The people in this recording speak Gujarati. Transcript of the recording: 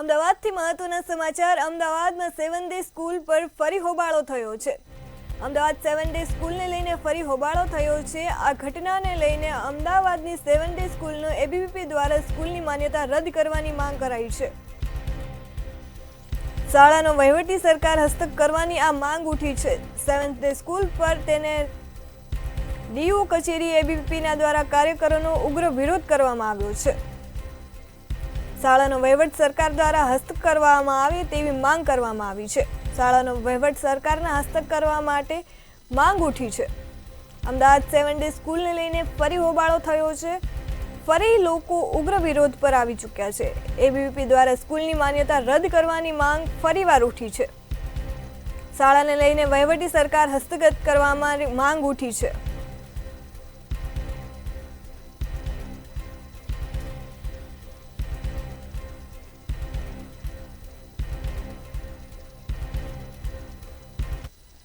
અમદાવાદથી મહત્વના સમાચાર। અમદાવાદમાં 7 ડે સ્કૂલ પર ફરી હોબાળો થયો છે। અમદાવાદ 7 ડે સ્કૂલને લઈને ફરી હોબાળો થયો છે। આ ઘટનાને લઈને અમદાવાદની 7 ડે સ્કૂલનો એબીવીપી દ્વારા સ્કૂલની માન્યતા રદ કરવાની માંગ કરાઈ છે। શાળાનો વહીવટી સરકાર હસ્તક કરવાની આ માંગ ઉઠી છે। 7 ડે સ્કૂલ પર તેને ડીયુ કચેરી એબીવીપીના દ્વારા કાર્યકરોનો ઉગ્ર વિરોધ કરવામાં આવ્યો છે। શાળાનો વહીવટ સરકાર દ્વારા હસ્તક કરવામાં આવે તેવી માંગ કરવામાં આવી છે। શાળાનો વહીવટ સરકારના હસ્તક કરવા માટે માંગ ઉઠી છે। અમદાવાદ 7 ડે સ્કૂલને લઈને ફરી હોબાળો થયો છે। ફરી લોકો ઉગ્ર વિરોધ પર આવી ચૂક્યા છે। એબીવીપી દ્વારા સ્કૂલની માન્યતા રદ કરવાની માંગ ફરીવાર ઉઠી છે। શાળાને લઈને વહીવટી સરકાર હસ્તગત કરવામાં માંગ ઉઠી છે।